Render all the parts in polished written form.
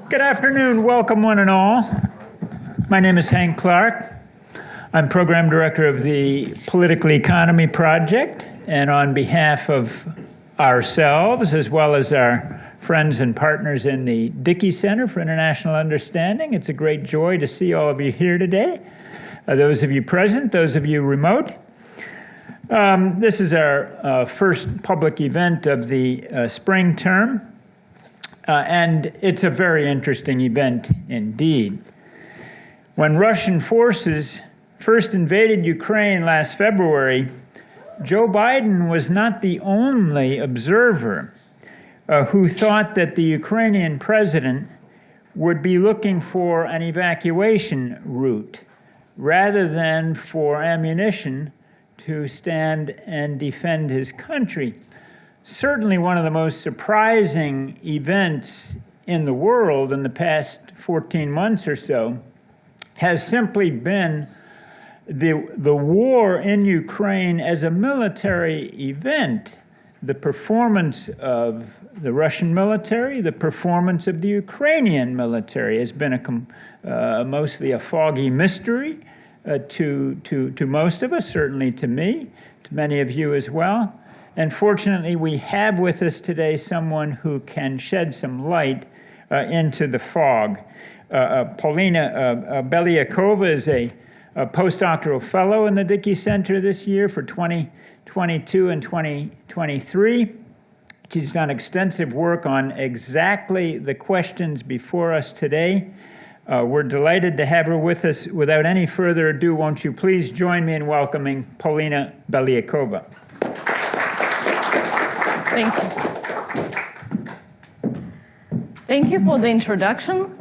Good afternoon. Welcome, one and all. My name is Hank Clark. I'm Program Director of the Political Economy Project, and on behalf of ourselves, as well as our friends and partners in the Dickey Center for International Understanding, it's a great joy to see all of you here today. Those of you present, those of you remote. This is our first public event of the spring term, and it's a very interesting event indeed. When Russian forces first invaded Ukraine last February, Joe Biden was not the only observer who thought that the Ukrainian president would be looking for an evacuation route rather than for ammunition to stand and defend his country. Certainly one of the most surprising events in the world in the past 14 months or so has simply been the war in Ukraine as a military event. The performance of the Russian military, the performance of the Ukrainian military has been mostly a foggy mystery to most of us, certainly to me, to many of you as well. And fortunately, we have with us today someone who can shed some light into the fog. Polina Beliakova is a Post-doctoral Fellow in the Dickey Center this year for 2022 and 2023. She's done extensive work on exactly the questions before us today. We're delighted to have her with us. Without any further ado, won't you please join me in welcoming Polina Beliakova. Thank you. Thank you for the introduction,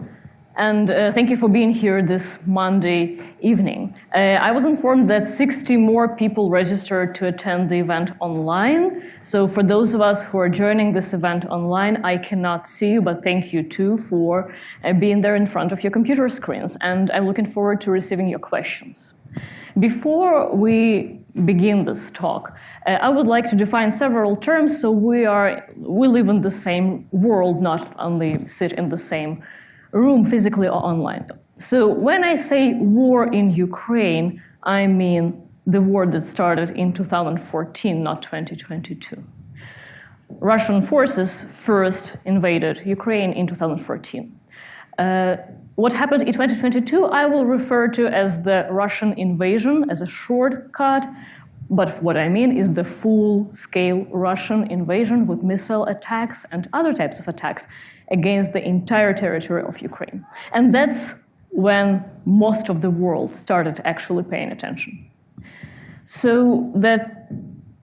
and thank you for being here this Monday evening. I was informed that 60 more people registered to attend the event online. So for those of us who are joining this event online, I cannot see you, but thank you too for being there in front of your computer screens. And I'm looking forward to receiving your questions. Before we begin this talk, I would like to define several terms so we live in the same world, not only sit in the same room physically or online. So when I say war in Ukraine, I mean the war that started in 2014, not 2022. Russian forces first invaded Ukraine in 2014. What happened in 2022, I will refer to as the Russian invasion as a shortcut, but what I mean is the full-scale Russian invasion with missile attacks and other types of attacks against the entire territory of Ukraine. And that's when most of the world started actually paying attention. So the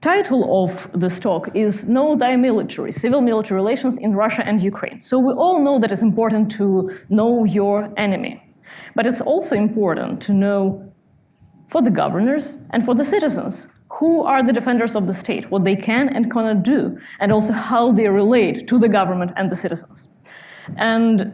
title of this talk is Know Thy Military, Civil-Military Relations in Russia and Ukraine. So we all know that it's important to know your enemy. But it's also important to know for the governors and for the citizens who are the defenders of the state, what they can and cannot do, and also how they relate to the government and the citizens. And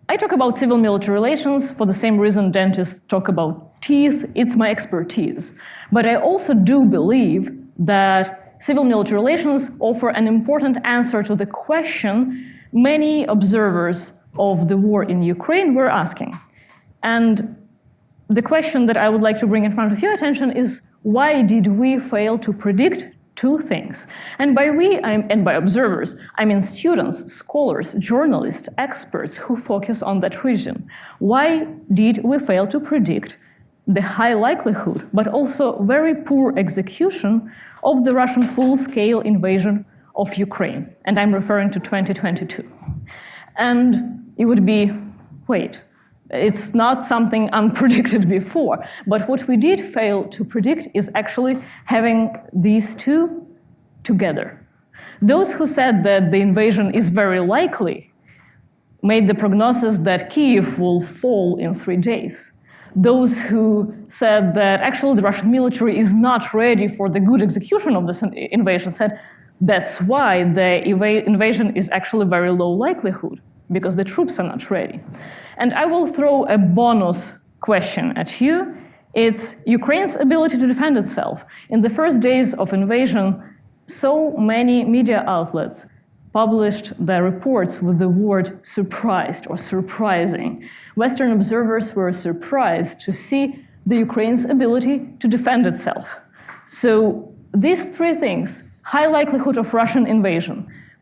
I talk about civil-military relations for the same reason dentists talk about teeth. It's my expertise. But I also do believe that civil-military relations offer an important answer to the question many observers of the war in Ukraine were asking. And the question that I would like to bring in front of your attention is, why did we fail to predict two things? And by we, and by observers, I mean students, scholars, journalists, experts who focus on that region. Why did we fail to predict the high likelihood, but also very poor execution of the Russian full-scale invasion of Ukraine? And I'm referring to 2022. And it would be, wait, it's not something unpredicted before, but what we did fail to predict is actually having these two together. Those who said that the invasion is very likely made the prognosis that Kyiv will fall in 3 days. Those who said that actually the Russian military is not ready for the good execution of this invasion said that's why the invasion is actually very low likelihood, because the troops are not ready. And I will throw a bonus question at you. It's Ukraine's ability to defend itself. In the first days of invasion, so many media outlets published their reports with the word surprised or surprising. Western observers were surprised to see the Ukraine's ability to defend itself. So these three things, high likelihood of Russian invasion,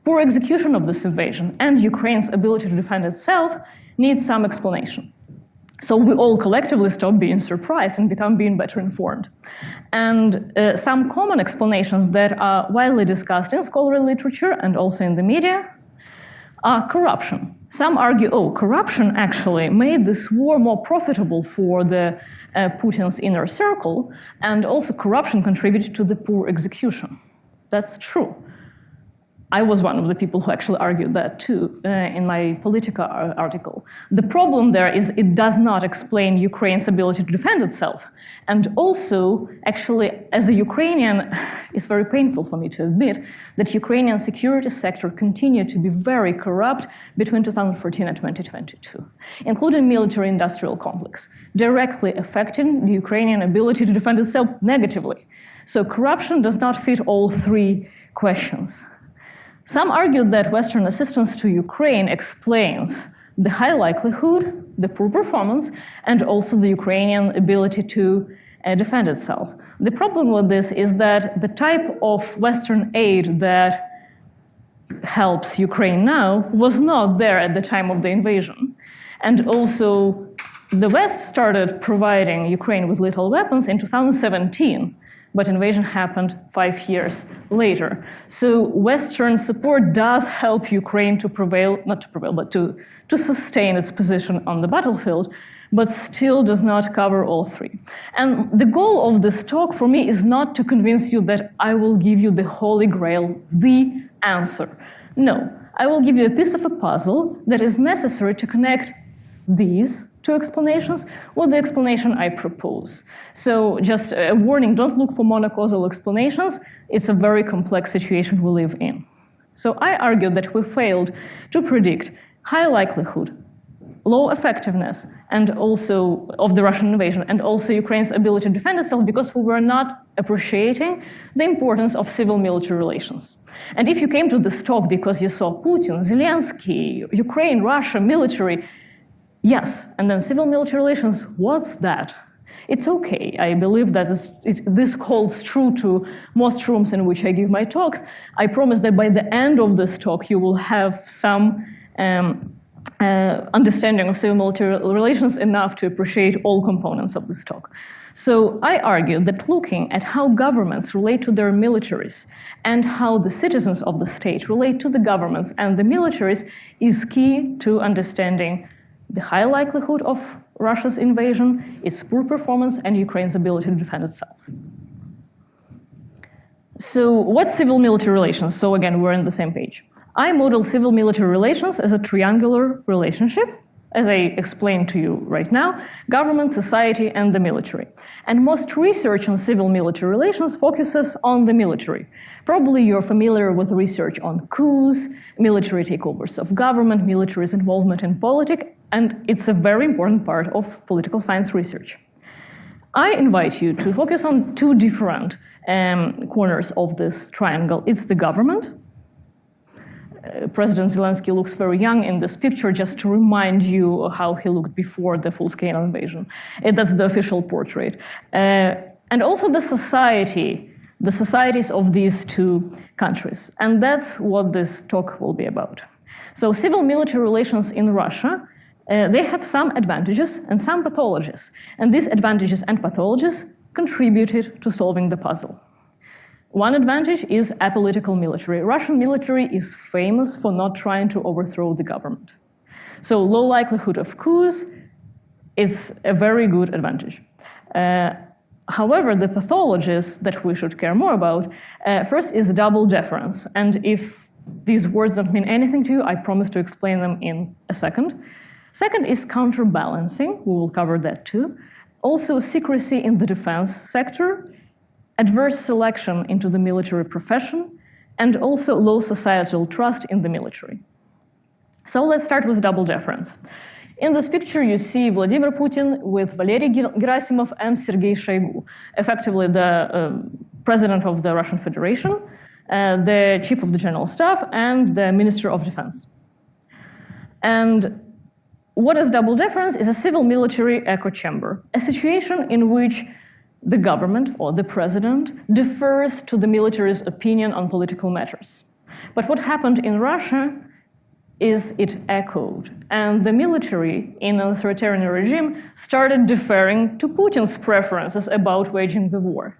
poor execution of this invasion, and Ukraine's ability to defend itself, need some explanation. So we all collectively stop being surprised and become being better informed. And some common explanations that are widely discussed in scholarly literature and also in the media are corruption. Some argue, corruption actually made this war more profitable for the Putin's inner circle, and also corruption contributed to the poor execution. That's true. I was one of the people who actually argued that too in my Politica article. The problem there is it does not explain Ukraine's ability to defend itself. And also, actually, as a Ukrainian, it's very painful for me to admit that Ukrainian security sector continued to be very corrupt between 2014 and 2022, including military-industrial complex, directly affecting the Ukrainian ability to defend itself negatively. So corruption does not fit all three questions. Some argued that Western assistance to Ukraine explains the high likelihood, the poor performance, and also the Ukrainian ability to defend itself. The problem with this is that the type of Western aid that helps Ukraine now was not there at the time of the invasion. And also, the West started providing Ukraine with lethal weapons in 2017. But invasion happened 5 years later. So Western support does help Ukraine to prevail, not to prevail, but to sustain its position on the battlefield, but still does not cover all three. And the goal of this talk for me is not to convince you that I will give you the holy grail, the answer. No, I will give you a piece of a puzzle that is necessary to connect these two explanations with the explanation I propose. So just a warning, don't look for monocausal explanations. It's a very complex situation we live in. So I argue that we failed to predict high likelihood, low effectiveness, and also of the Russian invasion, and also Ukraine's ability to defend itself because we were not appreciating the importance of civil-military relations. And if you came to this talk because you saw Putin, Zelensky, Ukraine, Russia, military, yes, and then civil-military relations, what's that? It's okay. I believe that this holds true to most rooms in which I give my talks. I promise that by the end of this talk, you will have some understanding of civil-military relations enough to appreciate all components of this talk. So I argue that looking at how governments relate to their militaries and how the citizens of the state relate to the governments and the militaries is key to understanding the high likelihood of Russia's invasion, its poor performance, and Ukraine's ability to defend itself. So what's civil-military relations? So again, we're on the same page. I model civil-military relations as a triangular relationship, as I explained to you right now, government, society, and the military. And most research on civil-military relations focuses on the military. Probably you're familiar with research on coups, military takeovers of government, military's involvement in politics, and it's a very important part of political science research. I invite you to focus on two different corners of this triangle. It's the government. President Zelensky looks very young in this picture, just to remind you how he looked before the full-scale invasion. That's the official portrait. And also the societies of these two countries. And that's what this talk will be about. So civil-military relations in Russia, they have some advantages and some pathologies. And these advantages and pathologies contributed to solving the puzzle. One advantage is apolitical military. Russian military is famous for not trying to overthrow the government. So low likelihood of coups is a very good advantage. However, the pathologies that we should care more about, first is double deference. And if these words don't mean anything to you, I promise to explain them in a second. Second is counterbalancing. We will cover that too. Also secrecy in the defense sector, adverse selection into the military profession, and also low societal trust in the military. So let's start with double deference. In this picture, you see Vladimir Putin with Valery Gerasimov and Serhiy Shoigu, effectively the president of the Russian Federation, the Chief of the General Staff, and the Minister of Defense. And what is double deference is a civil-military echo chamber, a situation in which the government or the president defers to the military's opinion on political matters. But what happened in Russia is it echoed, and the military in an authoritarian regime started deferring to Putin's preferences about waging the war.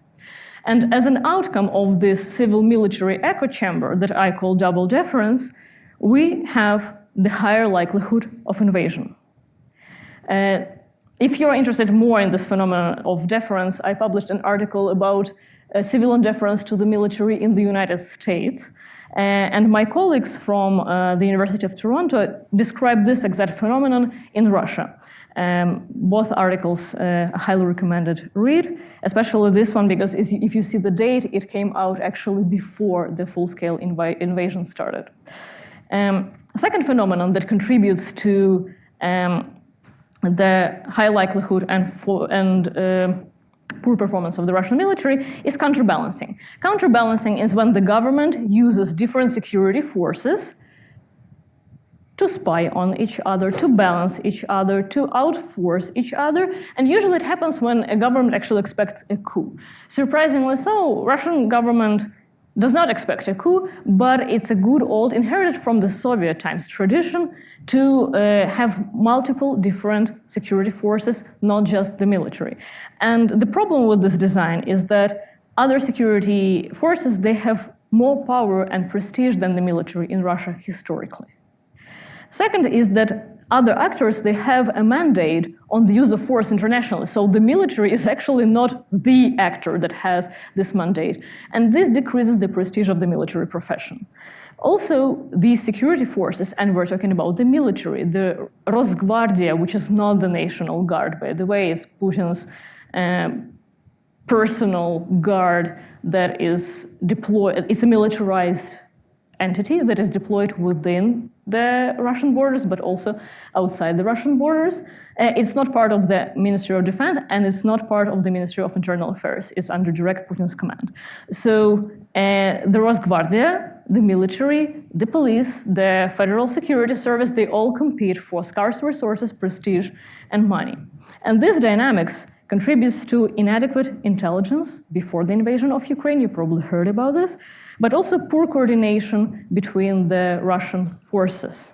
And as an outcome of this civil-military echo chamber that I call double deference, we have the higher likelihood of invasion. If you're interested more in this phenomenon of deference, I published an article about civilian deference to the military in the United States. And my colleagues from the University of Toronto described this exact phenomenon in Russia. Both articles I highly recommended read, especially this one because if you see the date, it came out actually before the full-scale invasion started. A second phenomenon that contributes to the high likelihood and poor performance of the Russian military is counterbalancing. Counterbalancing is when the government uses different security forces to spy on each other, to balance each other, to outforce each other, and usually it happens when a government actually expects a coup. Surprisingly so, Russian government does not expect a coup, but it's a good old, inherited from the Soviet times tradition to have multiple different security forces, not just the military. And the problem with this design is that other security forces, they have more power and prestige than the military in Russia historically. Second is that other actors, they have a mandate on the use of force internationally. So the military is actually not the actor that has this mandate. And this decreases the prestige of the military profession. Also, these security forces, and we're talking about the military, the Rosgvardia, which is not the National Guard, by the way, it's Putin's personal guard that is deployed. It's a militarized entity that is deployed within the Russian borders, but also outside the Russian borders. It's not part of the Ministry of Defense, and it's not part of the Ministry of Internal Affairs. It's under direct Putin's command. So the Rosgvardia, the military, the police, the Federal Security Service, they all compete for scarce resources, prestige, and money. And this dynamics contributes to inadequate intelligence before the invasion of Ukraine. You probably heard about this, but also poor coordination between the Russian forces.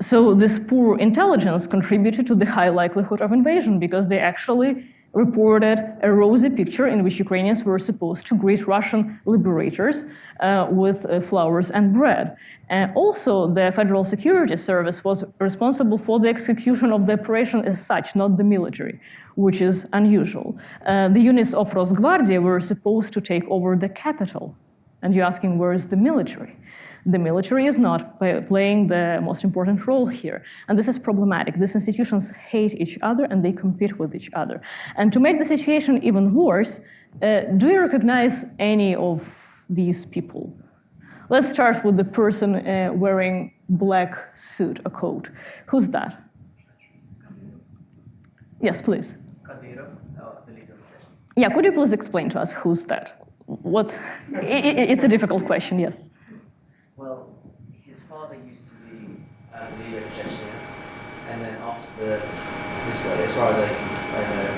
So this poor intelligence contributed to the high likelihood of invasion because they actually reported a rosy picture in which Ukrainians were supposed to greet Russian liberators with flowers and bread. And also, the Federal Security Service was responsible for the execution of the operation as such, not the military, which is unusual. The units of Rosgvardia were supposed to take over the capital. And you're asking, where is the military? The military is not playing the most important role here. And this is problematic. These institutions hate each other and they compete with each other. And to make the situation even worse, do you recognize any of these people? Let's start with the person wearing black suit, a coat. Who's that? Yes, please. Yeah, could you please explain to us who's that? It's a difficult question, yes. Well, his father used to be the leader of Chechnya, and then after as far as I know,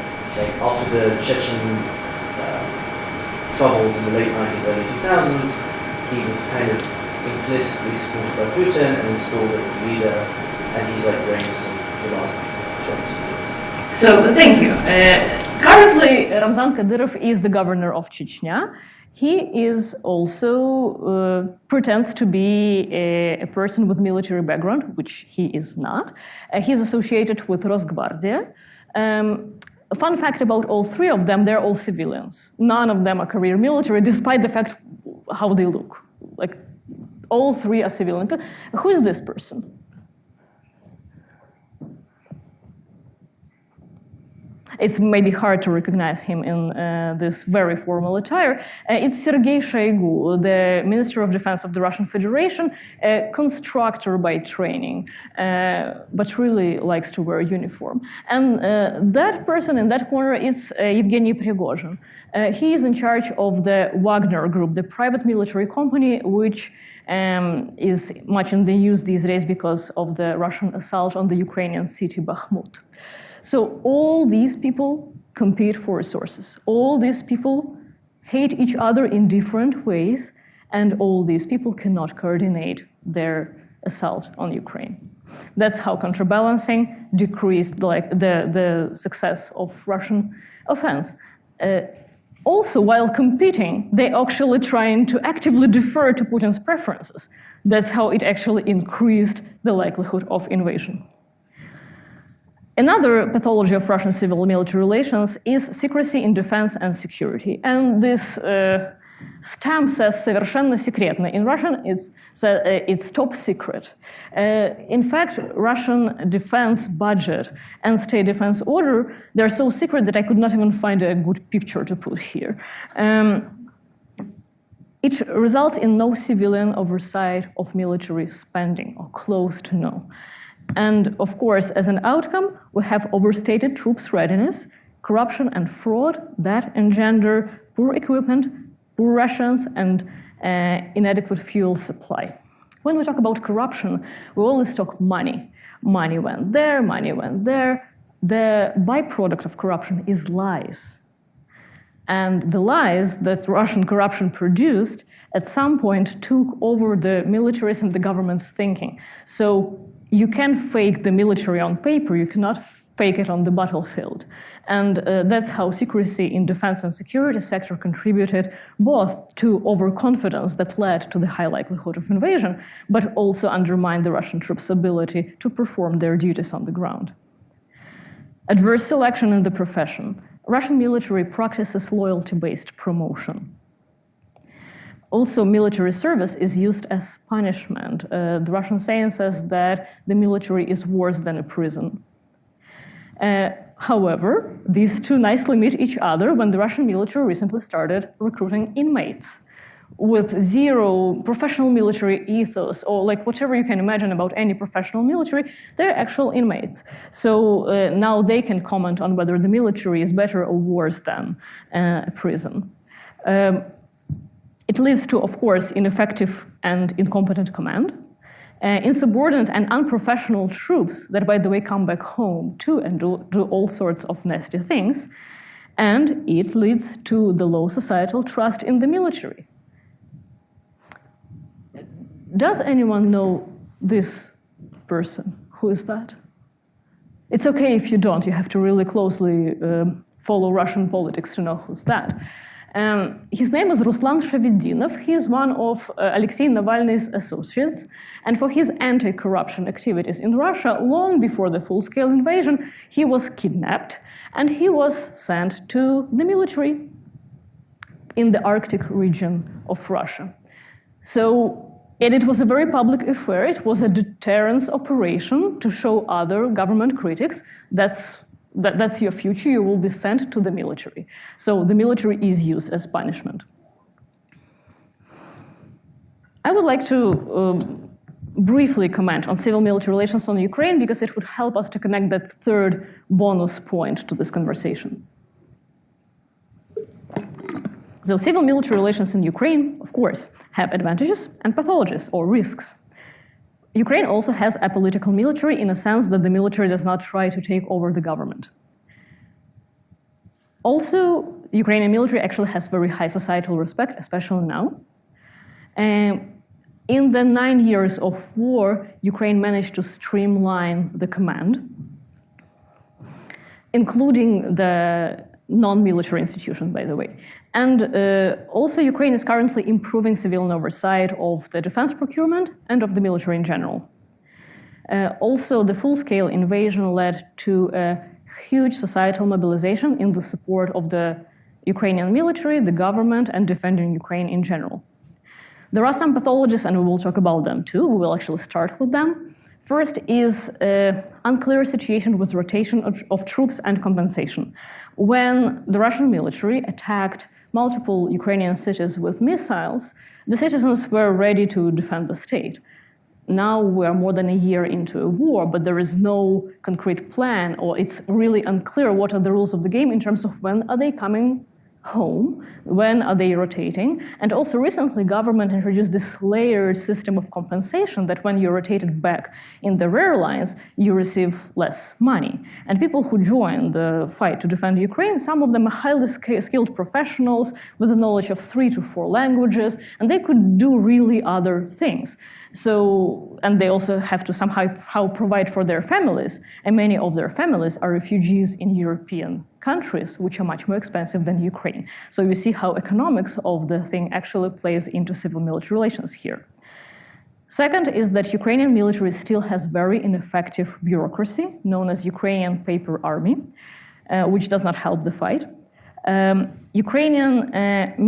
after the Chechen troubles in the late 90s, early 2000s, he was kind of implicitly supported by Putin and installed as the leader, and he's like reigned for the last 20 years. So, thank you. Currently, Ramzan Kadyrov is the governor of Chechnya. He is also pretends to be a person with military background, which he is not. He's associated with Rosgvardia. A fun fact about all three of them, they're all civilians. None of them are career military, despite the fact how they look. Like, all three are civilian. Who is this person? It's maybe hard to recognize him in this very formal attire. It's Serhiy Shoigu, the Minister of Defense of the Russian Federation, a constructor by training, but really likes to wear a uniform. And that person in that corner is Yevgeny Prigozhin. He is in charge of the Wagner Group, the private military company which is much in the news these days because of the Russian assault on the Ukrainian city Bakhmut. So all these people compete for resources. All these people hate each other in different ways, and all these people cannot coordinate their assault on Ukraine. That's how counterbalancing decreased the success of Russian offense. Also, while competing, they're actually trying to actively defer to Putin's preferences. That's how it actually increased the likelihood of invasion. Another pathology of Russian civil-military relations is secrecy in defense and security. And this stamp says «совершенно секретно». In Russian, it's top secret. In fact, Russian defense budget and state defense order, they're so secret that I could not even find a good picture to put here. It results in no civilian oversight of military spending, or close to no. And of course, as an outcome, we have overstated troops' readiness, corruption and fraud that engender poor equipment, poor rations, and inadequate fuel supply. When we talk about corruption, we always talk money. Money went there, money went there. The byproduct of corruption is lies. And the lies that Russian corruption produced at some point took over the militaries and the government's thinking. So you can fake the military on paper, you cannot fake it on the battlefield. And that's how secrecy in defense and security sector contributed both to overconfidence that led to the high likelihood of invasion, but also undermined the Russian troops' ability to perform their duties on the ground. Adverse selection in the profession. Russian military practices loyalty-based promotion. Also, military service is used as punishment. The Russian saying says that the military is worse than a prison. However, these two nicely meet each other when the Russian military recently started recruiting inmates with zero professional military ethos, or like whatever you can imagine about any professional military, they're actual inmates. So now they can comment on whether the military is better or worse than a prison. It leads to, of course, ineffective and incompetent command, insubordinate and unprofessional troops that, by the way, come back home too and do all sorts of nasty things, and it leads to the low societal trust in the military. Does anyone know this person? Who is that? It's okay if you don't. You have to really closely follow Russian politics to know who's that. His name is Ruslan Shavidinov. He is one of Alexei Navalny's associates. And for his anti-corruption activities in Russia, long before the full-scale invasion, he was kidnapped and he was sent to the military in the Arctic region of Russia. And it was a very public affair. It was a deterrence operation to show other government critics that's your future, you will be sent to the military. So the military is used as punishment. I would like to briefly comment on civil-military relations on Ukraine because it would help us to connect that third bonus point to this conversation. So civil-military relations in Ukraine, of course, have advantages and pathologies or risks. Ukraine also has a political military in a sense that the military does not try to take over the government. Also, the Ukrainian military actually has very high societal respect, especially now. In the 9 years of war, Ukraine managed to streamline the command, including the non-military institutions, by the way. And also, Ukraine is currently improving civilian oversight of the defense procurement and of the military in general. Also, the full-scale invasion led to a huge societal mobilization in the support of the Ukrainian military, the government, and defending Ukraine in general. There are some pathologies, and we will talk about them too. We will actually start with them. First is unclear situation with rotation of troops and compensation. When the Russian military attacked multiple Ukrainian cities with missiles, the citizens were ready to defend the state. Now we are more than a year into a war, but there is no concrete plan, or it's really unclear what are the rules of the game in terms of when are they coming home, when are they rotating. And also recently government introduced this layered system of compensation that when you're rotated back in the rear lines, you receive less money. And people who join the fight to defend Ukraine, some of them are highly skilled professionals with a knowledge of 3 to 4 languages, and they could do really other things. So, and they also have to somehow provide for their families, and many of their families are refugees in European countries, which are much more expensive than Ukraine. So you see how economics of the thing actually plays into civil-military relations here. Second is that Ukrainian military still has very ineffective bureaucracy, known as Ukrainian paper army, which does not help the fight. Ukrainian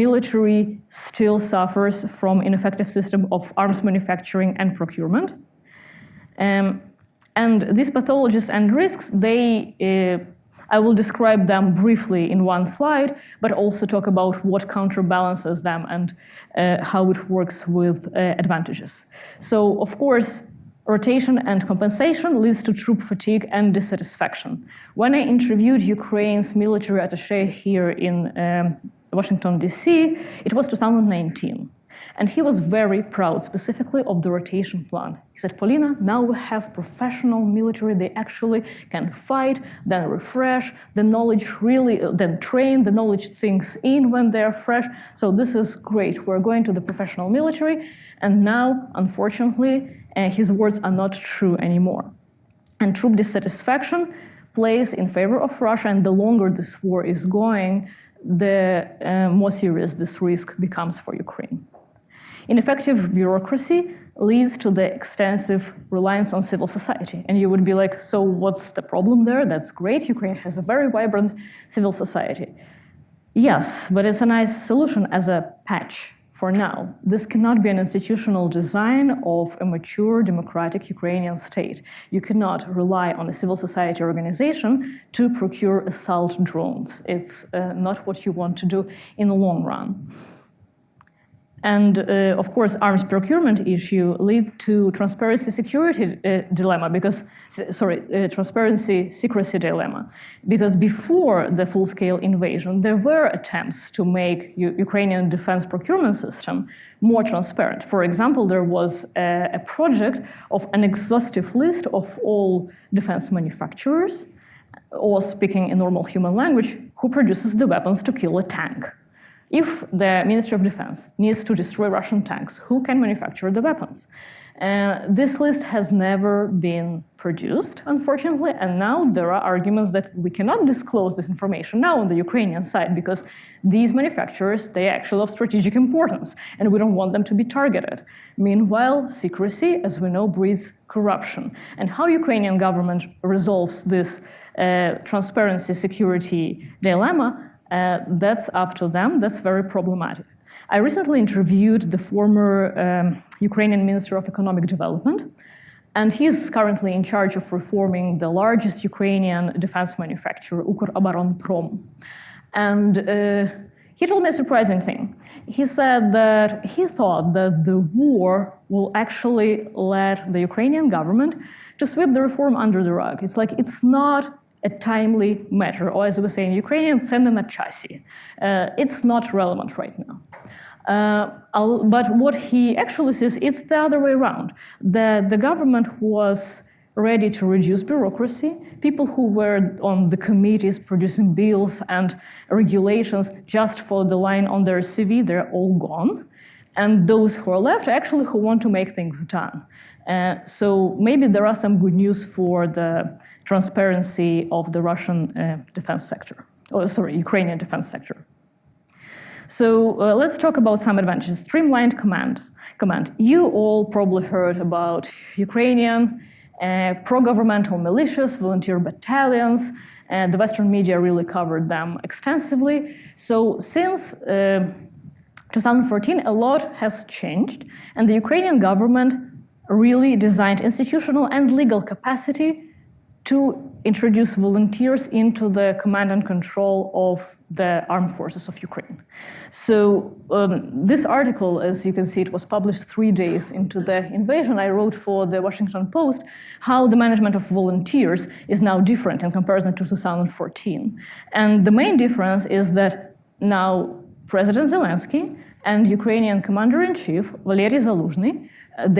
military still suffers from ineffective system of arms manufacturing and procurement. And these pathologies and risks, I will describe them briefly in one slide, but also talk about what counterbalances them and how it works with advantages. So, of course, rotation and compensation leads to troop fatigue and dissatisfaction. When I interviewed Ukraine's military attaché here in Washington, D.C., it was 2019. And he was very proud, specifically of the rotation plan. He said, Polina, now we have professional military. They actually can fight, then refresh, the knowledge really, then train, the knowledge sinks in when they're fresh. So this is great. We're going to the professional military. And now, unfortunately, his words are not true anymore. And troop dissatisfaction plays in favor of Russia. And the longer this war is going, the more serious this risk becomes for Ukraine. Ineffective bureaucracy leads to the extensive reliance on civil society. And you would be like, so what's the problem there? That's great. Ukraine has a very vibrant civil society. Yes, but it's a nice solution as a patch for now. This cannot be an institutional design of a mature democratic Ukrainian state. You cannot rely on a civil society organization to procure assault drones. It's not what you want to do in the long run. And of course, arms procurement issue lead to transparency security dilemma transparency secrecy dilemma. Because before the full-scale invasion, there were attempts to make Ukrainian defense procurement system more transparent. For example, there was a project of an exhaustive list of all defense manufacturers, or speaking in normal human language, who produces the weapons to kill a tank. If the Ministry of Defense needs to destroy Russian tanks, who can manufacture the weapons? This list has never been produced, unfortunately, and now there are arguments that we cannot disclose this information now on the Ukrainian side because these manufacturers, they are actually of strategic importance, and we don't want them to be targeted. Meanwhile, secrecy, as we know, breeds corruption. And how Ukrainian government resolves this transparency security dilemma, that's up to them. That's very problematic. I recently interviewed the former Ukrainian Minister of Economic Development, and he's currently in charge of reforming the largest Ukrainian defense manufacturer, Ukroboronprom. And he told me a surprising thing. He said that he thought that the war will actually let the Ukrainian government to sweep the reform under the rug. It's like it's not a timely matter, or as we say in Ukrainian, цены на часі. It's not relevant right now. But what he actually says, it's the other way around. The government was ready to reduce bureaucracy. People who were on the committees producing bills and regulations just for the line on their CV, they're all gone. And those who are left actually who want to make things done. So maybe there are some good news for the transparency of the Russian defense sector, Ukrainian defense sector. So let's talk about some advantages. Streamlined command. You all probably heard about Ukrainian pro-governmental militias, volunteer battalions. The Western media really covered them extensively. So since 2014, a lot has changed, and the Ukrainian government really designed institutional and legal capacity to introduce volunteers into the command and control of the armed forces of Ukraine. So this article, as you can see, it was published 3 days into the invasion. I wrote for the Washington Post how the management of volunteers is now different in comparison to 2014. And the main difference is that now President Zelensky and Ukrainian Commander-in-Chief Valery Zaluzhny,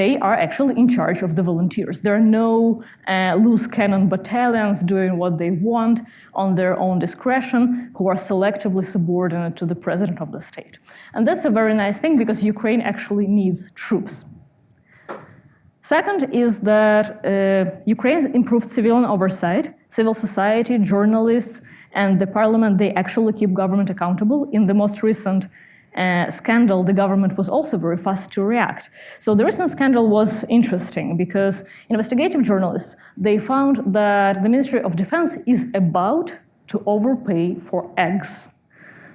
they are actually in charge of the volunteers. There are no loose cannon battalions doing what they want on their own discretion, who are selectively subordinate to the president of the state. And that's a very nice thing because Ukraine actually needs troops. Second is that Ukraine improved civilian oversight. Civil society, journalists, and the parliament, they actually keep government accountable. In the most recent scandal, the government was also very fast to react. So the recent scandal was interesting because investigative journalists, they found that the Ministry of Defense is about to overpay for eggs.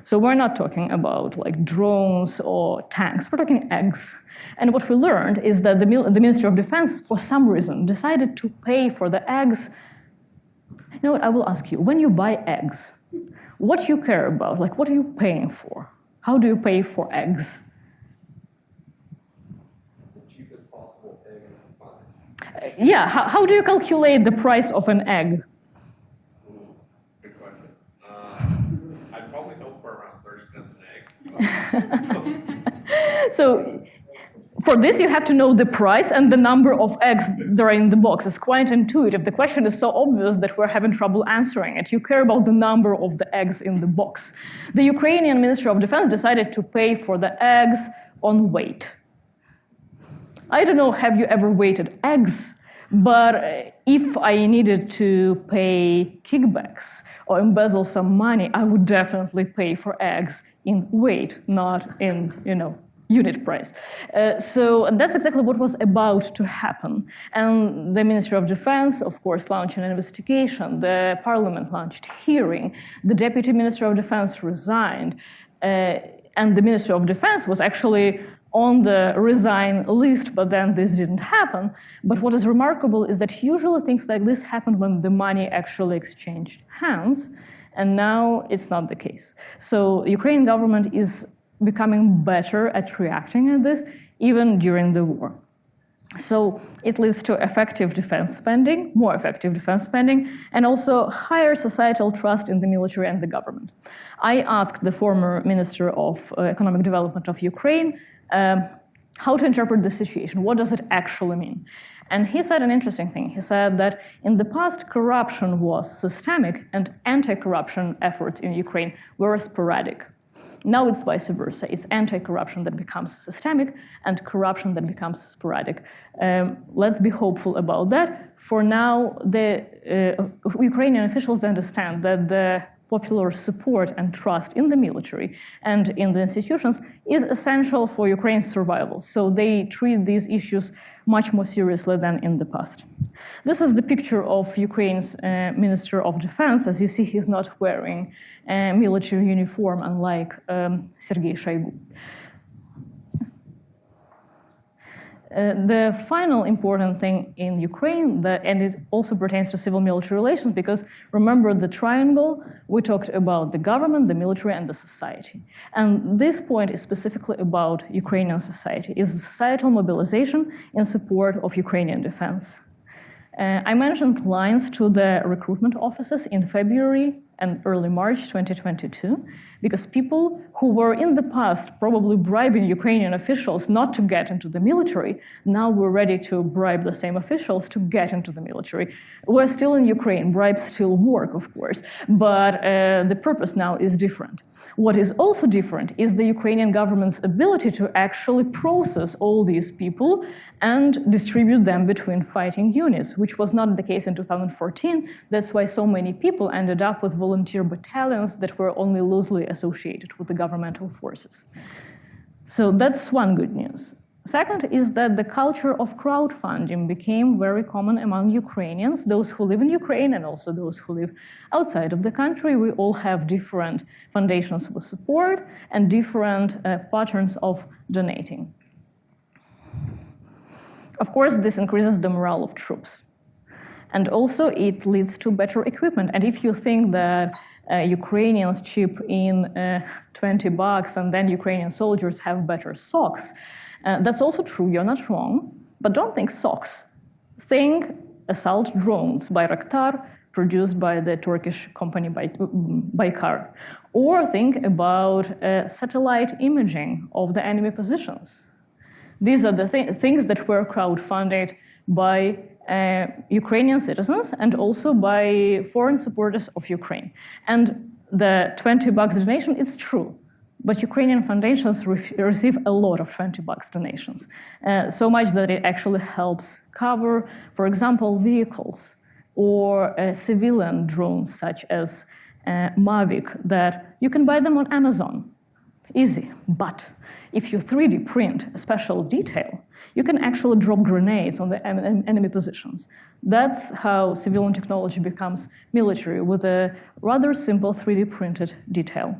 So we're not talking about like drones or tanks, we're talking eggs. And what we learned is that the Ministry of Defense, for some reason, decided to pay for the eggs. You know what, I will ask you, when you buy eggs, what do you care about? Like, what are you paying for? How do you pay for eggs? The cheapest possible egg you can find. Yeah, how do you calculate the price of an egg? Good question. I'd probably hope for around 30 cents an egg. So for this, you have to know the price and the number of eggs that are in the box. It's quite intuitive. The question is so obvious that we're having trouble answering it. You care about the number of the eggs in the box. The Ukrainian Ministry of Defense decided to pay for the eggs on weight. I don't know, have you ever weighted eggs? But if I needed to pay kickbacks or embezzle some money, I would definitely pay for eggs in weight, not in, unit price. So that's exactly what was about to happen. And the Ministry of Defense, of course, launched an investigation. The parliament launched hearing. The Deputy Minister of Defense resigned. And the Ministry of Defense was actually on the resign list, but then this didn't happen. But what is remarkable is that usually things like this happen when the money actually exchanged hands. And now it's not the case. So the Ukrainian government is becoming better at reacting at this, even during the war. So it leads to effective defense spending, more effective defense spending, and also higher societal trust in the military and the government. I asked the former Minister of Economic Development of Ukraine how to interpret the situation. What does it actually mean? And he said an interesting thing. He said that in the past, corruption was systemic and anti-corruption efforts in Ukraine were sporadic. Now it's vice versa. It's anti-corruption that becomes systemic and corruption that becomes sporadic. Let's be hopeful about that. For now, the Ukrainian officials understand that the popular support and trust in the military and in the institutions is essential for Ukraine's survival. So they treat these issues much more seriously than in the past. This is the picture of Ukraine's Minister of Defense. As you see, he's not wearing a military uniform, unlike Serhiy Shoigu. The final important thing in Ukraine, and it also pertains to civil-military relations, because remember the triangle, we talked about the government, the military, and the society. And this point is specifically about Ukrainian society, is the societal mobilization in support of Ukrainian defense. I mentioned lines to the recruitment offices in February and early March 2022, because people who were in the past probably bribing Ukrainian officials not to get into the military, now were ready to bribe the same officials to get into the military. We're still in Ukraine, bribes still work, of course, but the purpose now is different. What is also different is the Ukrainian government's ability to actually process all these people and distribute them between fighting units, which was not the case in 2014. That's why so many people ended up with volunteer battalions that were only loosely associated with the governmental forces. So that's one good news. Second is that the culture of crowdfunding became very common among Ukrainians, those who live in Ukraine and also those who live outside of the country. We all have different foundations with support and different patterns of donating. Of course, this increases the morale of troops. And also it leads to better equipment. And if you think that Ukrainians chip in $20 and then Ukrainian soldiers have better socks, that's also true, you're not wrong. But don't think socks. Think assault drones, Bayraktar, produced by the Turkish company Baykar. Or think about satellite imaging of the enemy positions. These are the things that were crowdfunded by Ukrainian citizens and also by foreign supporters of Ukraine. And the $20 donation, it's true. But Ukrainian foundations receive a lot of $20 donations, so much that it actually helps cover, for example, vehicles or civilian drones such as Mavic, that you can buy them on Amazon. Easy. But if you 3D print a special detail, you can actually drop grenades on the enemy positions. That's how civilian technology becomes military, with a rather simple 3D printed detail.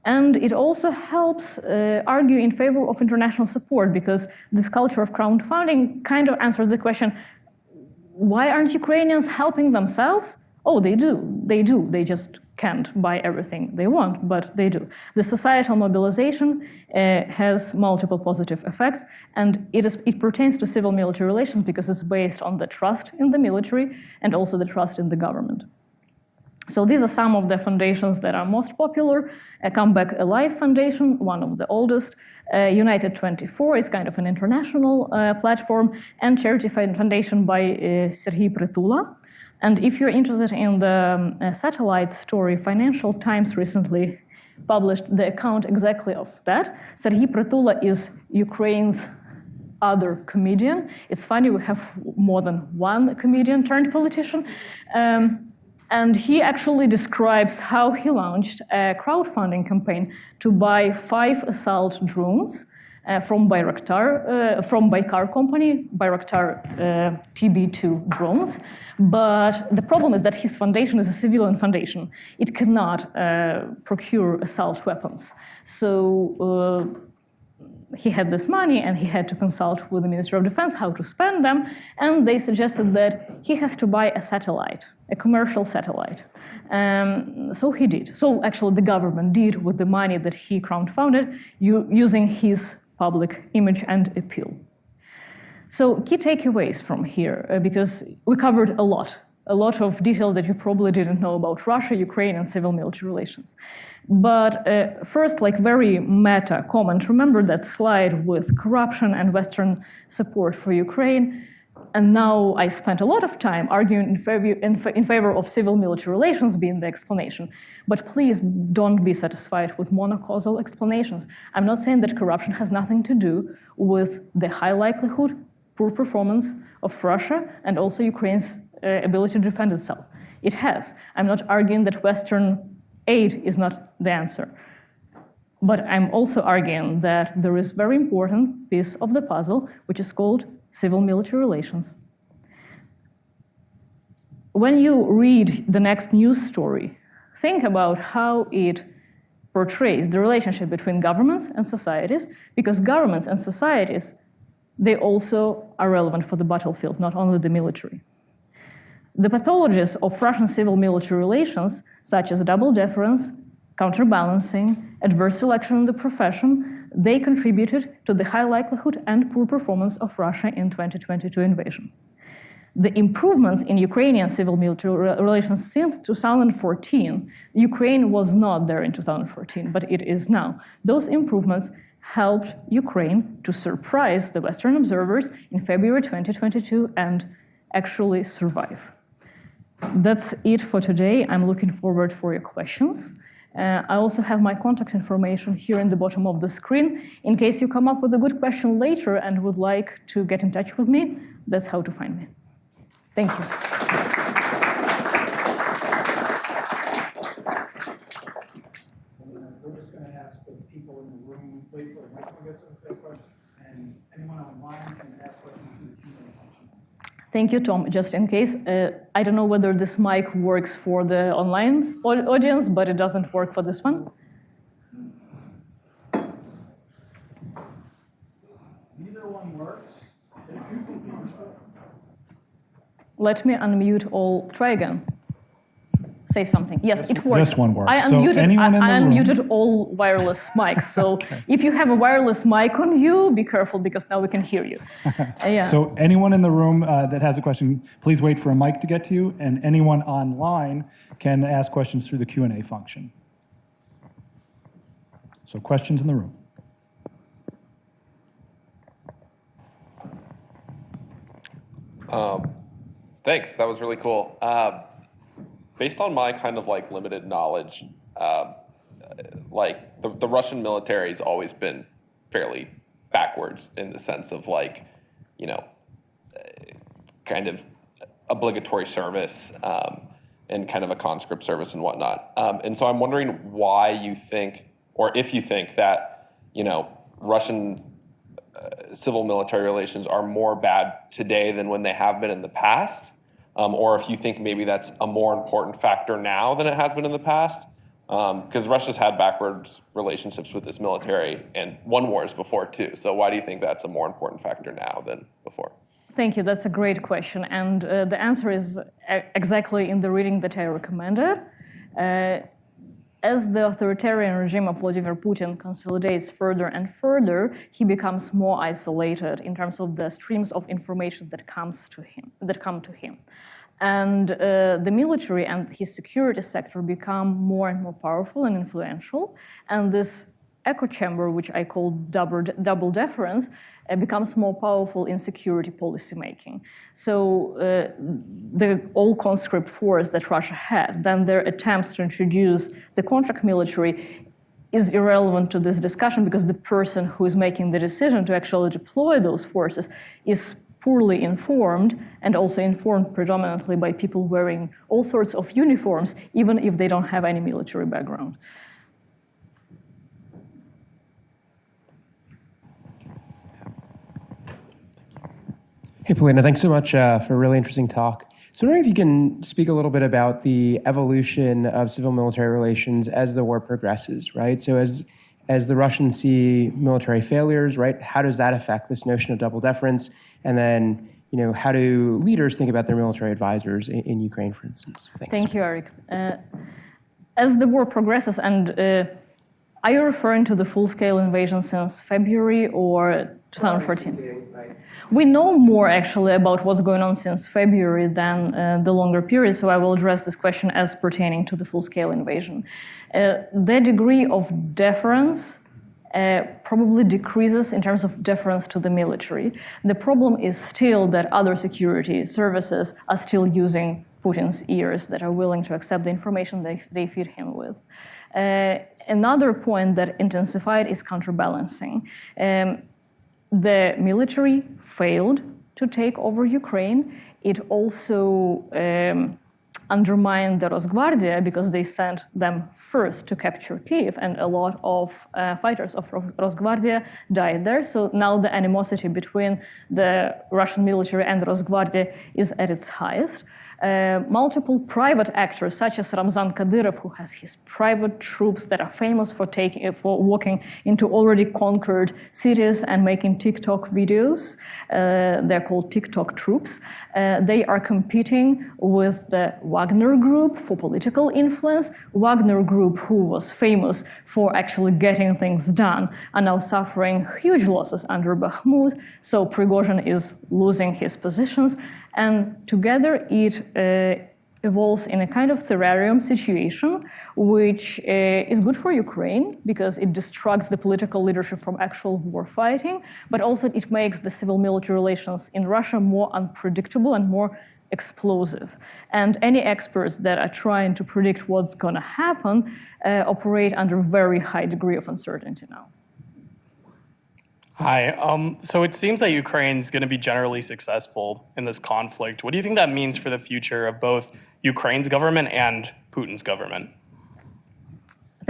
And it also helps argue in favor of international support, because this culture of crowdfunding kind of answers the question, why aren't Ukrainians helping themselves? Oh, they do. They do. They just can't buy everything they want, but they do. The societal mobilization has multiple positive effects, and it pertains to civil-military relations because it's based on the trust in the military and also the trust in the government. So these are some of the foundations that are most popular. Come Back Alive Foundation, one of the oldest. United 24 is kind of an international platform, and Charity Foundation by Serhiy Prytula. And if you're interested in the satellite story, Financial Times recently published the account exactly of that. Serhiy Prytula is Ukraine's other comedian. It's funny, we have more than one comedian turned politician. And he actually describes how he launched a crowdfunding campaign to buy 5 assault drones from Bayraktar, from Baykar company, Bayraktar TB2 drones. But the problem is that his foundation is a civilian foundation. It cannot procure assault weapons. So he had this money and he had to consult with the Ministry of Defense how to spend them, and they suggested that he has to buy a satellite, a commercial satellite. So he did. So actually the government did with the money that he crowdfunded, using his public image and appeal. So key takeaways from here, because we covered a lot of detail that you probably didn't know about Russia, Ukraine, and civil-military relations. But first, like very meta comment, remember that slide with corruption and Western support for Ukraine. And now I spent a lot of time arguing in favor of civil-military relations being the explanation. But please don't be satisfied with monocausal explanations. I'm not saying that corruption has nothing to do with the high likelihood, poor performance of Russia and also Ukraine's ability to defend itself. It has. I'm not arguing that Western aid is not the answer. But I'm also arguing that there is a very important piece of the puzzle, which is called civil-military relations. When you read the next news story, think about how it portrays the relationship between governments and societies, because governments and societies, they also are relevant for the battlefield, not only the military. The pathologies of Russian civil-military relations, such as double deference, counterbalancing, adverse selection in the profession, they contributed to the high likelihood and poor performance of Russia in 2022 invasion. The improvements in Ukrainian civil-military relations since 2014, Ukraine was not there in 2014, but it is now. Those improvements helped Ukraine to surprise the Western observers in February 2022 and actually survive. That's it for today. I'm looking forward for your questions. I also have my contact information here in the bottom of the screen. In case you come up with a good question later and would like to get in touch with me, that's how to find me. Thank you. We're just going to ask the people in the room, wait for the microphone gets to their questions, and anyone online can ask questions in the Q&A function. Thank you, Tom. Just in case, I don't know whether this mic works for the online audience, but it doesn't work for this one. Neither one works. works. Let me unmute all. Try again. Say something. Yes, it works. This one works. I So unmuted, anyone in the I room- unmuted all wireless mics. So if you have a wireless mic on you, be careful because now we can hear you. Yeah. So anyone in the room that has a question, please wait for a mic to get to you, and anyone online can ask questions through the Q&A function. So questions in the room. Thanks, that was really cool. Based on my kind of like limited knowledge, like the Russian military's always been fairly backwards in the sense of like, you know, kind of obligatory service and kind of a conscript service and whatnot. And so I'm wondering why you think, or if you think that, you know, Russian civil military relations are more bad today than when they have been in the past, or if you think maybe that's a more important factor now than it has been in the past, because Russia's had backwards relationships with its military and won wars before too. So why do you think that's a more important factor now than before? Thank you. That's a great question. And the answer is exactly in the reading that I recommended. As the authoritarian regime of Vladimir Putin consolidates further and further, he becomes more isolated in terms of the streams of information that come to him. And the military and his security sector become more and more powerful and influential. And this echo chamber, which I call double deference, becomes more powerful in security policymaking. So the all conscript force that Russia had, then their attempts to introduce the contract military is irrelevant to this discussion because the person who is making the decision to actually deploy those forces is poorly informed and also informed predominantly by people wearing all sorts of uniforms, even if they don't have any military background. Hey, Polina, thanks so much for a really interesting talk. So I'm wondering if you can speak a little bit about the evolution of civil-military relations as the war progresses, right? So as the Russians see military failures, right, how does that affect this notion of double deference? And then, you know, how do leaders think about their military advisors in Ukraine, for instance? Thanks. Thank you, Eric. As the war progresses, and are you referring to the full-scale invasion since February or 2014? We know more actually about what's going on since February than the longer period, so I will address this question as pertaining to the full-scale invasion. The degree of deference probably decreases in terms of deference to the military. The problem is still that other security services are still using Putin's ears that are willing to accept the information they feed him with. Another point that intensified is counterbalancing. The military failed to take over Ukraine. It also undermined the Rosgvardia because they sent them first to capture Kyiv, and a lot of fighters of Rosgvardia died there. So now the animosity between the Russian military and the Rosgvardia is at its highest. Multiple private actors, such as Ramzan Kadyrov, who has his private troops that are famous for walking into already conquered cities and making TikTok videos. They're called TikTok troops. They are competing with the Wagner Group for political influence. Wagner Group, who was famous for actually getting things done, are now suffering huge losses under Bakhmut. So Prigozhin is losing his positions. And together it evolves in a kind of terrarium situation, which is good for Ukraine because it distracts the political leadership from actual war fighting, but also it makes the civil-military relations in Russia more unpredictable and more explosive. And any experts that are trying to predict what's going to happen operate under a very high degree of uncertainty now. Hi. So it seems that Ukraine's going to be generally successful in this conflict. What do you think that means for the future of both Ukraine's government and Putin's government?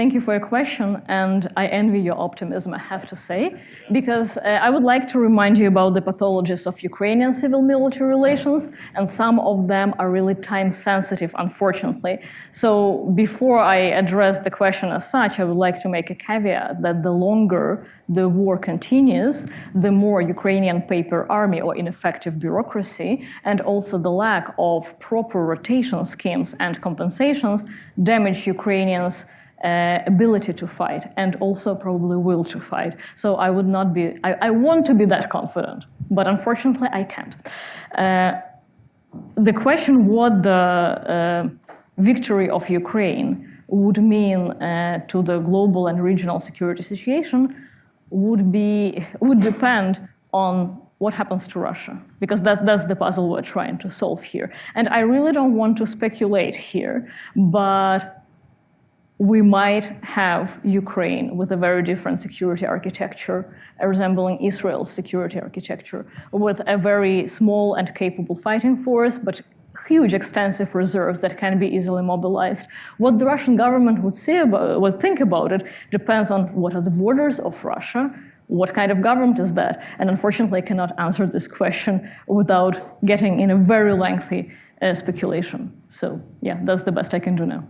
Thank you for your question, and I envy your optimism, I have to say, because I would like to remind you about the pathologies of Ukrainian civil-military relations, and some of them are really time-sensitive, unfortunately. So before I address the question as such, I would like to make a caveat that the longer the war continues, the more Ukrainian paper army or ineffective bureaucracy, and also the lack of proper rotation schemes and compensations damage Ukrainians' ability to fight and also probably will to fight. So I would not be, I want to be that confident, but unfortunately I can't. The question what the victory of Ukraine would mean to the global and regional security situation would depend on what happens to Russia, because that's the puzzle we're trying to solve here. And I really don't want to speculate here, but we might have Ukraine with a very different security architecture, resembling Israel's security architecture, with a very small and capable fighting force, but huge extensive reserves that can be easily mobilized. What the Russian government would think about it depends on what are the borders of Russia, what kind of government is that, and unfortunately I cannot answer this question without getting in a very lengthy speculation. So yeah, that's the best I can do now.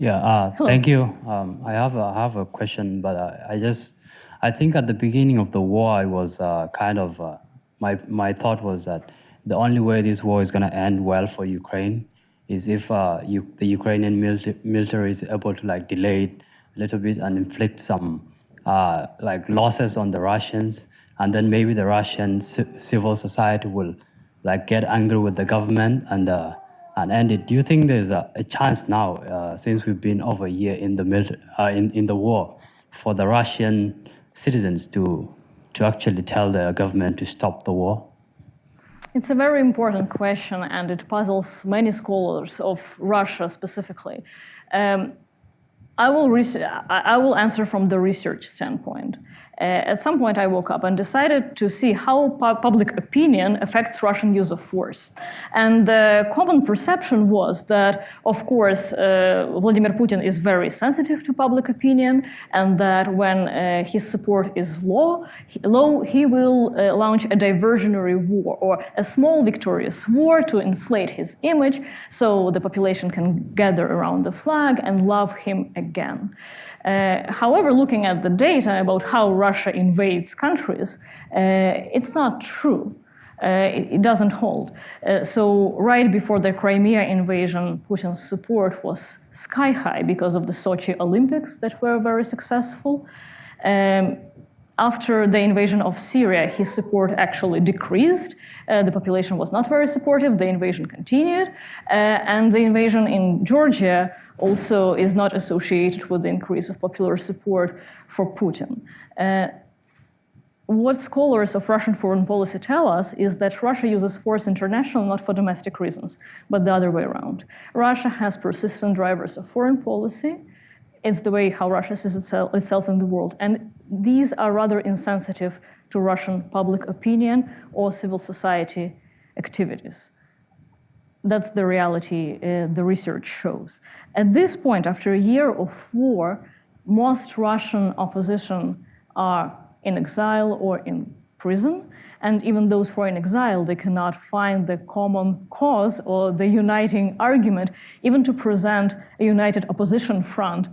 Yeah, thank you. I have a question, but I think at the beginning of the war, I was my thought was that the only way this war is going to end well for Ukraine is if the Ukrainian military is able to delay it a little bit and inflict some losses on the Russians, and then maybe the Russian civil society will get angry with the government and end it. Do you think there's a chance now, since we've been over a year in the war, for the Russian citizens to actually tell the government to stop the war? It's a very important question, and it puzzles many scholars of Russia specifically. I will answer from the research standpoint. At some point I woke up and decided to see how public opinion affects Russian use of force. And the common perception was that, of course, Vladimir Putin is very sensitive to public opinion, and that when his support is low, he will launch a diversionary war or a small victorious war to inflate his image so the population can gather around the flag and love him again. However, looking at the data about how Russia invades countries, it's not true. It doesn't hold. So right before the Crimea invasion, Putin's support was sky high because of the Sochi Olympics that were very successful. After the invasion of Syria, his support actually decreased. The population was not very supportive. The invasion continued. And the invasion in Georgia also is not associated with the increase of popular support for Putin. What scholars of Russian foreign policy tell us is that Russia uses force internationally not for domestic reasons, but the other way around. Russia has persistent drivers of foreign policy. It's the way how Russia sees itself in the world. And these are rather insensitive to Russian public opinion or civil society activities. That's the reality the research shows. At this point, after a year of war, most Russian opposition are in exile or in prison. And even those who are in exile, they cannot find the common cause or the uniting argument, even to present a united opposition front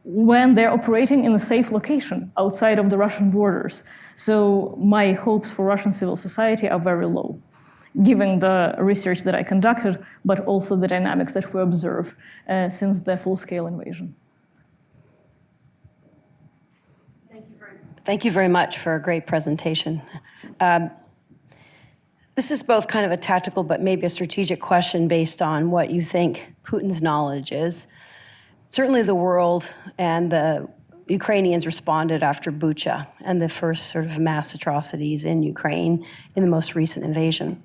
when they're operating in a safe location outside of the Russian borders. So my hopes for Russian civil society are very low, given the research that I conducted, but also the dynamics that we observe since the full-scale invasion. Thank you very much for a great presentation. This is both kind of a tactical but maybe a strategic question based on what you think Putin's knowledge is. Certainly the world and the Ukrainians responded after Bucha and the first sort of mass atrocities in Ukraine in the most recent invasion.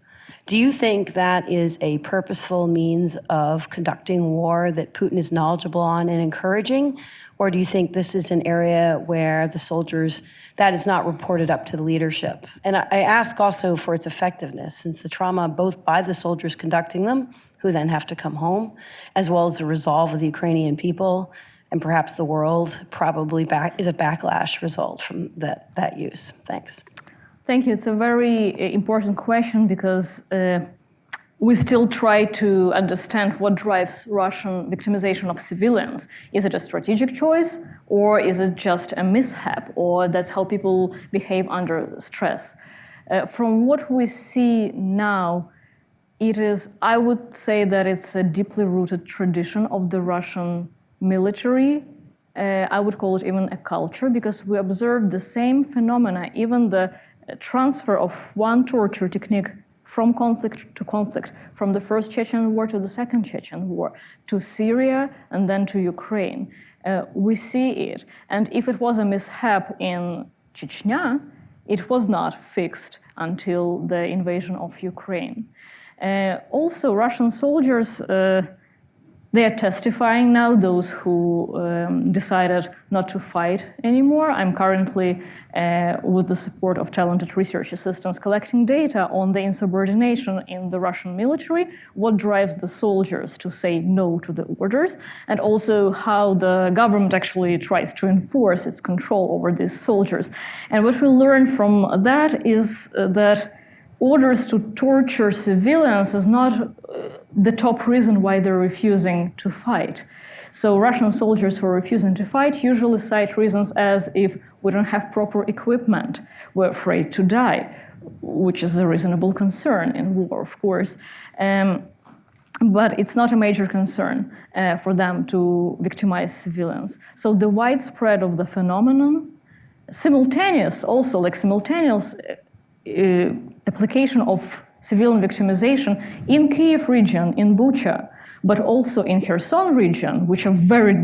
Do you think that is a purposeful means of conducting war that Putin is knowledgeable on and encouraging? Or do you think this is an area where the soldiers, that is not reported up to the leadership? And I ask also for its effectiveness, since the trauma both by the soldiers conducting them, who then have to come home, as well as the resolve of the Ukrainian people and perhaps the world, probably is a backlash result from that use. Thanks. Thank you. It's a very important question because we still try to understand what drives Russian victimization of civilians. Is it a strategic choice, or is it just a mishap, or that's how people behave under stress? From what we see now, I would say that it's a deeply rooted tradition of the Russian military. I would call it even a culture, because we observe the same phenomena, even the transfer of one torture technique from conflict to conflict, from the first Chechen war to the second Chechen war, to Syria and then to Ukraine. We see it. And if it was a mishap in Chechnya, it was not fixed until the invasion of Ukraine. Also, Russian soldiers, they are testifying now, those who decided not to fight anymore. I'm currently, with the support of talented research assistants, collecting data on the insubordination in the Russian military, what drives the soldiers to say no to the orders, and also how the government actually tries to enforce its control over these soldiers. And what we learn from that is that orders to torture civilians is not the top reason why they're refusing to fight. So Russian soldiers who are refusing to fight usually cite reasons as if we don't have proper equipment, we're afraid to die, which is a reasonable concern in war, of course. But it's not a major concern for them to victimize civilians. So the widespread of the phenomenon, simultaneous application of civilian victimization in Kiev region, in Bucha, but also in Kherson region, which are very,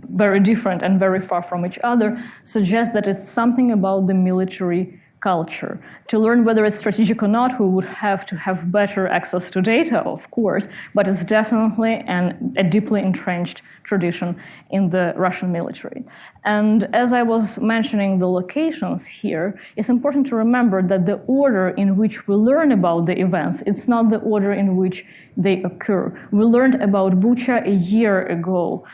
very different and very far from each other, suggests that it's something about the military culture. To learn whether it's strategic or not, we would have to have better access to data, of course, but it's definitely a deeply entrenched tradition in the Russian military. And as I was mentioning the locations here, it's important to remember that the order in which we learn about the events, it's not the order in which they occur. We learned about Bucha a year ago,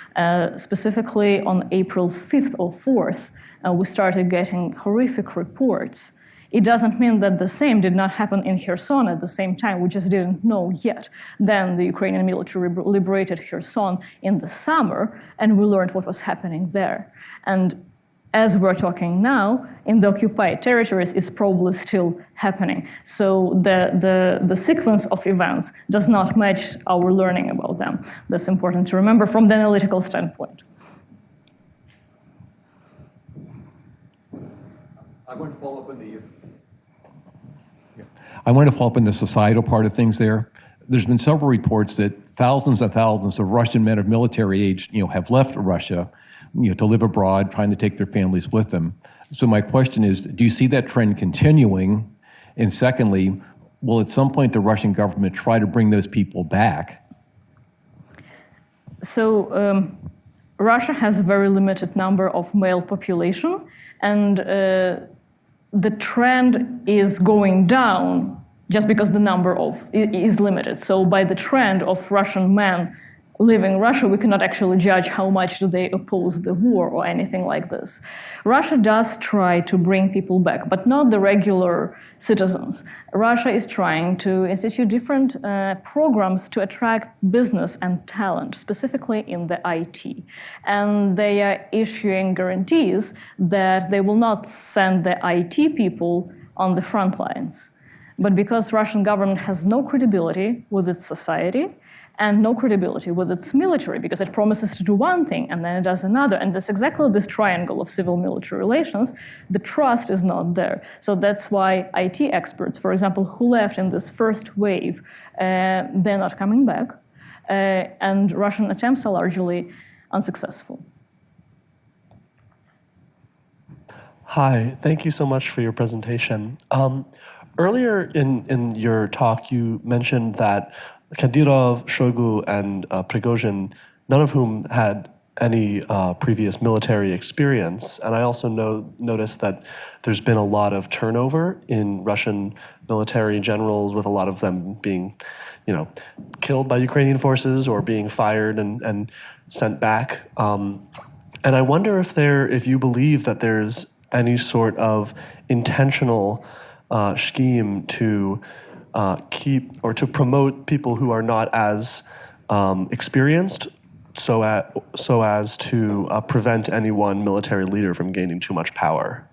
specifically on April 5th or 4th. We started getting horrific reports. It doesn't mean that the same did not happen in Kherson at the same time. We just didn't know yet. Then the Ukrainian military liberated Kherson in the summer, and we learned what was happening there. And as we're talking now, in the occupied territories, it's probably still happening. So the sequence of events does not match our learning about them. That's important to remember from the analytical standpoint. I want to follow up on the societal part of things there. There's been several reports that thousands and thousands of Russian men of military age, have left Russia, to live abroad, trying to take their families with them. So my question is, do you see that trend continuing? And secondly, will at some point the Russian government try to bring those people back? So Russia has a very limited number of male population, and the trend is going down just because the number is limited. So by the trend of Russian men leaving Russia, we cannot actually judge how much do they oppose the war or anything like this. Russia does try to bring people back, but not the regular citizens. Russia is trying to institute different programs to attract business and talent, specifically in the IT. And they are issuing guarantees that they will not send the IT people on the front lines. But because Russian government has no credibility with its society, and no credibility with its military, because it promises to do one thing and then it does another. And that's exactly this triangle of civil-military relations. The trust is not there. So that's why IT experts, for example, who left in this first wave, they're not coming back. And Russian attempts are largely unsuccessful. Hi, thank you so much for your presentation. Earlier in your talk, you mentioned that Kadyrov, Shoigu, and Prigozhin, none of whom had any previous military experience. And I also noticed that there's been a lot of turnover in Russian military generals, with a lot of them being, killed by Ukrainian forces or being fired and sent back. And I wonder if you believe that there's any sort of intentional scheme to keep or to promote people who are not as experienced, so as to prevent any one military leader from gaining too much power.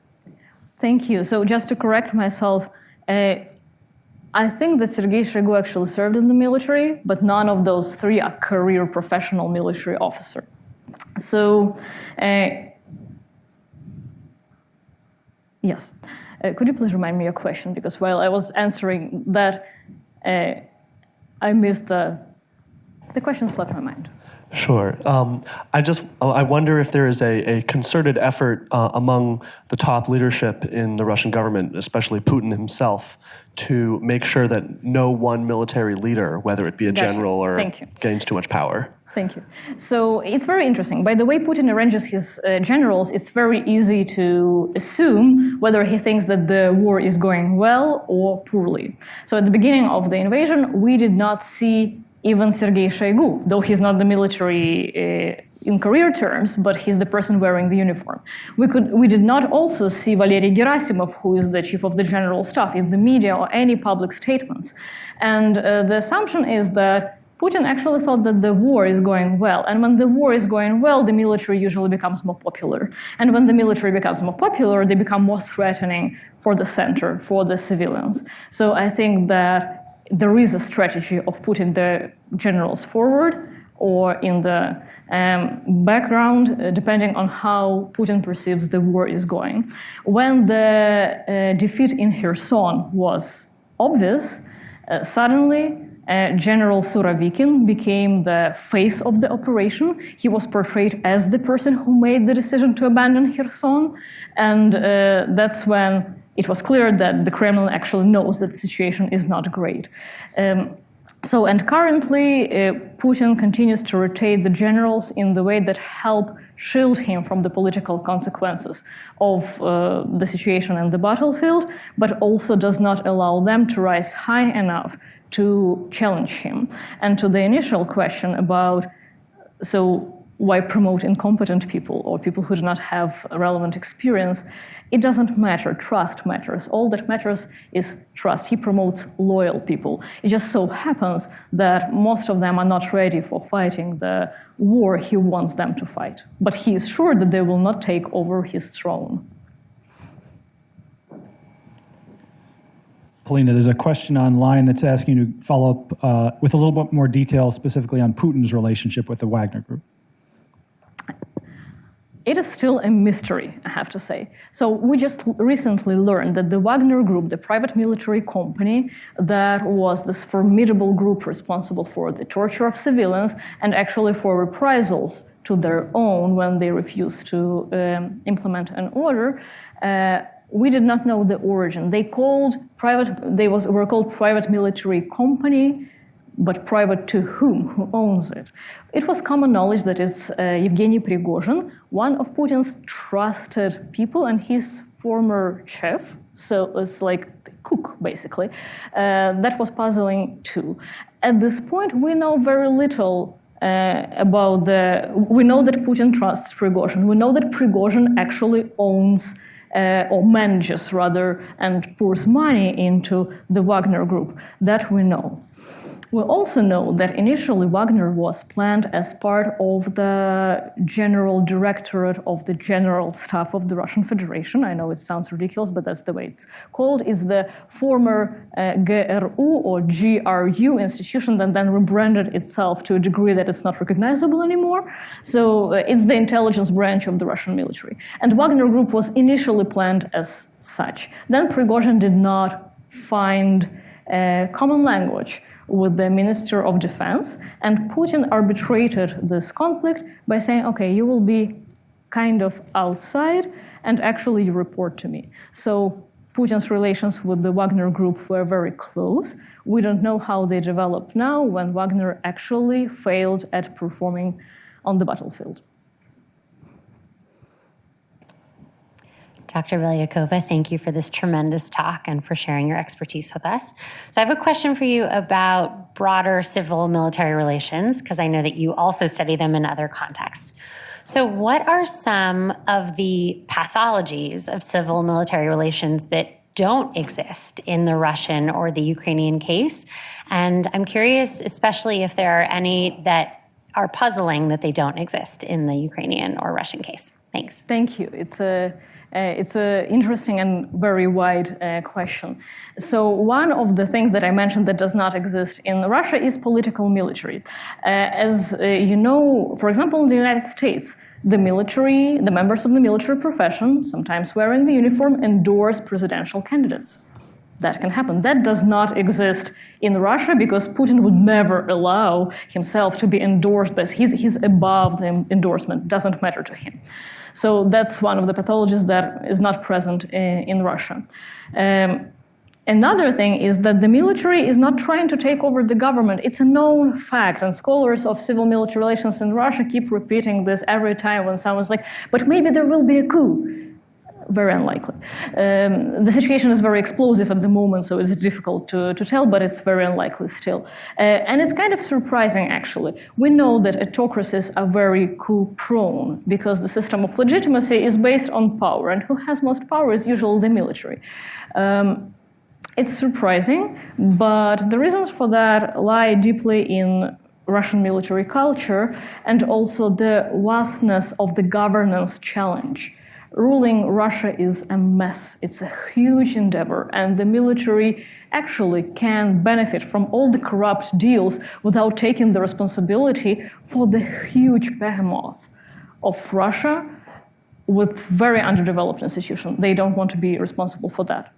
Thank you. So just to correct myself, I think that Serhiy Shoigu actually served in the military, but none of those three are career professional military officer. So, yes. Could you please remind me your question? Because while I was answering that, I missed the question slipped my mind. Sure. I wonder if there is a concerted effort among the top leadership in the Russian government, especially Putin himself, to make sure that no one military leader, whether it be a general or gains too much power. Thank you. So it's very interesting. By the way Putin arranges his generals, it's very easy to assume whether he thinks that the war is going well or poorly. So at the beginning of the invasion, we did not see even Serhiy Shoigu, though he's not the military in career terms, but he's the person wearing the uniform. We did not also see Valery Gerasimov, who is the chief of the general staff, in the media or any public statements. And the assumption is that Putin actually thought that the war is going well. And when the war is going well, the military usually becomes more popular. And when the military becomes more popular, they become more threatening for the center, for the civilians. So I think that there is a strategy of putting the generals forward or in the background, depending on how Putin perceives the war is going. When the defeat in Kherson was obvious, suddenly General Surovikin became the face of the operation. He was portrayed as the person who made the decision to abandon Kherson, and that's when it was clear that the Kremlin actually knows that the situation is not great. And currently, Putin continues to rotate the generals in the way that help shield him from the political consequences of the situation in the battlefield, but also does not allow them to rise high enough to challenge him. And to the initial question about, why promote incompetent people or people who do not have relevant experience? It doesn't matter. Trust matters. All that matters is trust. He promotes loyal people. It just so happens that most of them are not ready for fighting the war he wants them to fight. But he is sure that they will not take over his throne. Polina, there's a question online that's asking you to follow up with a little bit more detail, specifically on Putin's relationship with the Wagner Group. It is still a mystery, I have to say. So we just recently learned that the Wagner Group, the private military company that was this formidable group responsible for the torture of civilians and actually for reprisals to their own when they refused to implement an order, we did not know the origin. They were called private military company, but private to whom? Who owns it? It was common knowledge that it's Yevgeny Prigozhin, one of Putin's trusted people and his former chef, so it's like the cook, basically. That was puzzling too. At this point, we know very little about we know that Putin trusts Prigozhin. We know that Prigozhin actually owns or manages rather and pours money into the Wagner Group. That we know. We also know that initially Wagner was planned as part of the General Directorate of the General Staff of the Russian Federation. I know it sounds ridiculous, but that's the way it's called. It's the former GRU or GRU institution that then rebranded itself to a degree that it's not recognizable anymore. So it's the intelligence branch of the Russian military. And Wagner Group was initially planned as such. Then Prigozhin did not find common language with the Minister of Defense, and Putin arbitrated this conflict by saying, okay, you will be kind of outside, and actually you report to me. So Putin's relations with the Wagner Group were very close. We don't know how they develop now when Wagner actually failed at performing on the battlefield. Dr. Beliakova, thank you for this tremendous talk and for sharing your expertise with us. So I have a question for you about broader civil-military relations, because I know that you also study them in other contexts. So what are some of the pathologies of civil-military relations that don't exist in the Russian or the Ukrainian case? And I'm curious, especially if there are any that are puzzling that they don't exist in the Ukrainian or Russian case. Thanks. Thank you. It's an interesting and very wide question. So one of the things that I mentioned that does not exist in Russia is political military. As you know, for example, in the United States, the military, the members of the military profession, sometimes wearing the uniform, endorse presidential candidates. That can happen. That does not exist in Russia because Putin would never allow himself to be endorsed, but he's above the endorsement, doesn't matter to him. So that's one of the pathologies that is not present in Russia. Another thing is that the military is not trying to take over the government. It's a known fact, and scholars of civil-military relations in Russia keep repeating this every time when someone's like, but maybe there will be a coup. Very unlikely. The situation is very explosive at the moment, so it's difficult to tell, but it's very unlikely still. And it's kind of surprising, actually. We know that autocracies are very coup-prone because the system of legitimacy is based on power, and who has most power is usually the military. It's surprising, but the reasons for that lie deeply in Russian military culture and also the vastness of the governance challenge. Ruling Russia is a mess. It's a huge endeavor, and the military actually can benefit from all the corrupt deals without taking the responsibility for the huge behemoth of Russia with very underdeveloped institutions. They don't want to be responsible for that.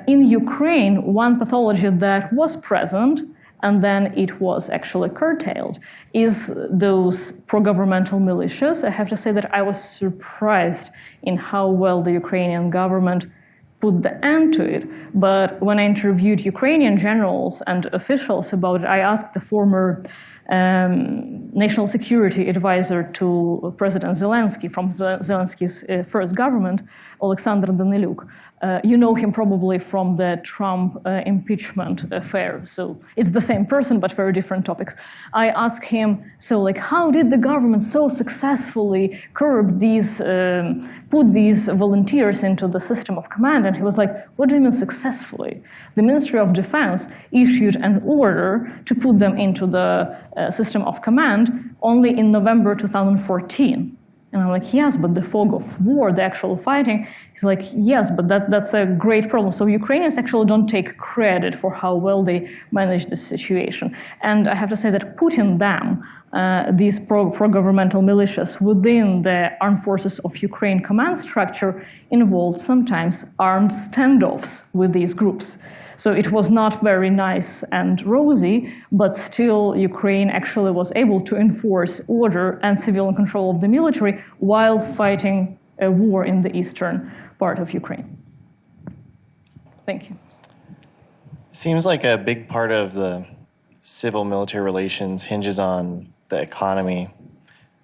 In Ukraine, one pathology that was present and then it was actually curtailed, is those pro-governmental militias. I have to say that I was surprised in how well the Ukrainian government put the end to it. But when I interviewed Ukrainian generals and officials about it, I asked the former national security advisor to President Zelensky from Zelensky's first government, Alexander Daniluk. You know him probably from the Trump impeachment affair. So it's the same person, but very different topics. I asked him, so like, how did the government so successfully curb these, put these volunteers into the system of command? And he was like, what do you mean successfully? The Ministry of Defense issued an order to put them into the system of command only in November 2014. And I'm like, yes, but the fog of war, the actual fighting, he's like, yes, but that's a great problem. So Ukrainians actually don't take credit for how well they managed this situation. And I have to say that putting them, these pro-governmental militias within the armed forces of Ukraine command structure involved sometimes armed standoffs with these groups. So it was not very nice and rosy, but still Ukraine actually was able to enforce order and civilian control of the military while fighting a war in the eastern part of Ukraine. Thank you. Seems like a big part of the civil-military relations hinges on the economy.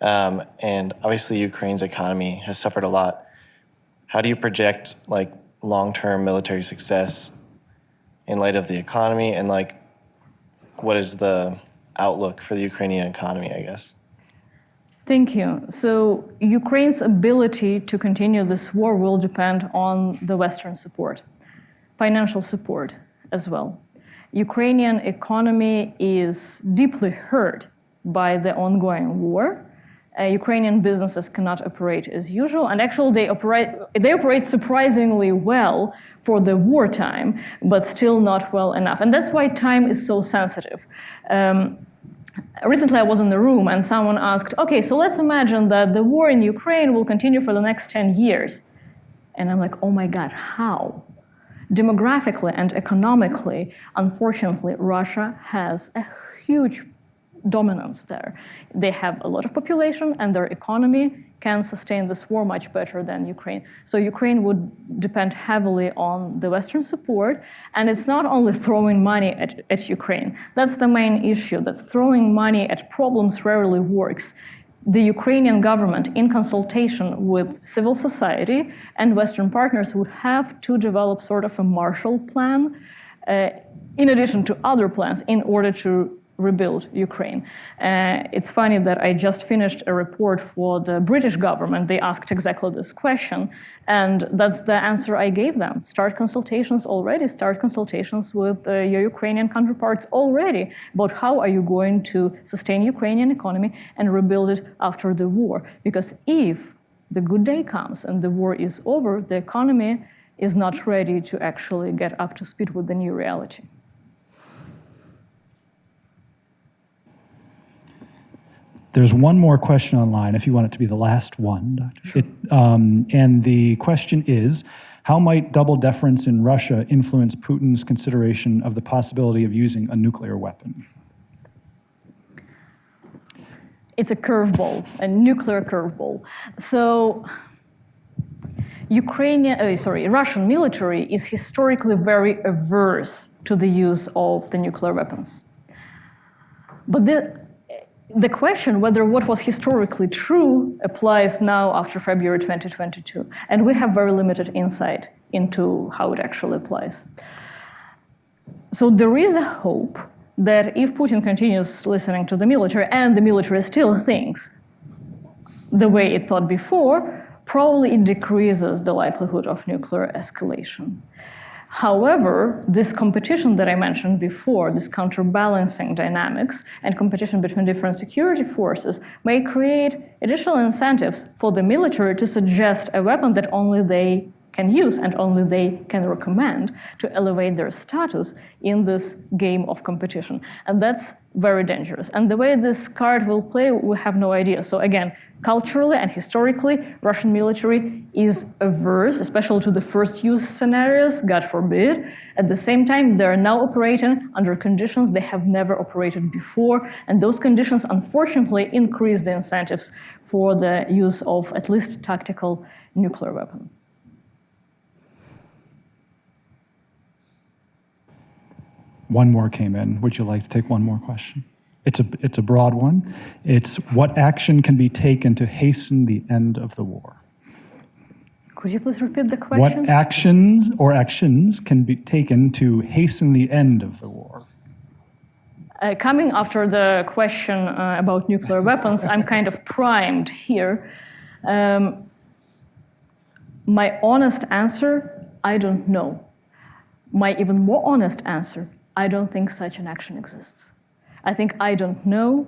And obviously Ukraine's economy has suffered a lot. How do you project like long-term military success in light of the economy, and like, what is the outlook for the Ukrainian economy, I guess? Thank you. So Ukraine's ability to continue this war will depend on the Western support, financial support as well. Ukrainian economy is deeply hurt by the ongoing war. Ukrainian businesses cannot operate as usual, and actually they operate surprisingly well for the wartime, but still not well enough. And that's why time is so sensitive. Recently I was in the room and someone asked, okay, so let's imagine that the war in Ukraine will continue for the next 10 years. And I'm like, oh my God, how? Demographically and economically, unfortunately, Russia has a huge dominance there. They have a lot of population and their economy can sustain this war much better than Ukraine. So Ukraine would depend heavily on the Western support, and it's not only throwing money at Ukraine. That's the main issue, that throwing money at problems rarely works. The Ukrainian government, in consultation with civil society and Western partners, would have to develop sort of a Marshall Plan, in addition to other plans, in order to rebuild Ukraine. It's funny that I just finished a report for the British government. They asked exactly this question, and that's the answer I gave them. Start consultations already. Start consultations with your Ukrainian counterparts already about how are you going to sustain Ukrainian economy and rebuild it after the war. Because if the good day comes and the war is over, the economy is not ready to actually get up to speed with the new reality. There's one more question online, if you want it to be the last one, Dr. And the question is, how might double deference in Russia influence Putin's consideration of the possibility of using a nuclear weapon? It's a curveball, a nuclear curveball. So Russian military is historically very averse to the use of the nuclear weapons. But the question whether what was historically true applies now after February 2022, and we have very limited insight into how it actually applies. So there is a hope that if Putin continues listening to the military, and the military still thinks the way it thought before, probably it decreases the likelihood of nuclear escalation. However, this competition that I mentioned before, this counterbalancing dynamics and competition between different security forces may create additional incentives for the military to suggest a weapon that only they can use and only they can recommend to elevate their status in this game of competition. And that's very dangerous. And the way this card will play, we have no idea. So again, culturally and historically, Russian military is averse, especially to the first use scenarios, God forbid. At the same time, they're now operating under conditions they have never operated before. And those conditions, unfortunately, increase the incentives for the use of at least tactical nuclear weapon. One more came in. Would you like to take one more question? It's a broad one. It's what action can be taken to hasten the end of the war? Could you please repeat the question? What actions can be taken to hasten the end of the war? Coming after the question about nuclear weapons, I'm kind of primed here. My honest answer, I don't know. My even more honest answer, I don't think such an action exists. I think I don't know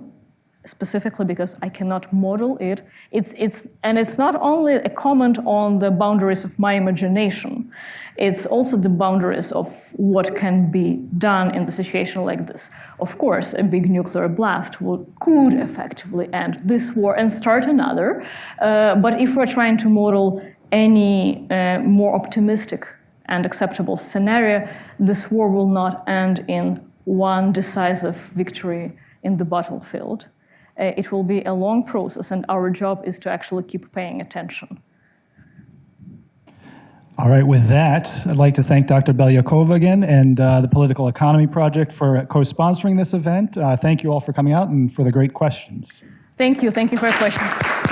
specifically because I cannot model it. And it's not only a comment on the boundaries of my imagination. It's also the boundaries of what can be done in the situation like this. Of course, a big nuclear blast could effectively end this war and start another. But if we're trying to model any more optimistic and acceptable scenario, this war will not end in one decisive victory in the battlefield. It will be a long process, and our job is to actually keep paying attention. All right, with that, I'd like to thank Dr. Beliakova again and the Political Economy Project for co-sponsoring this event. Thank you all for coming out and for the great questions. Thank you for your questions.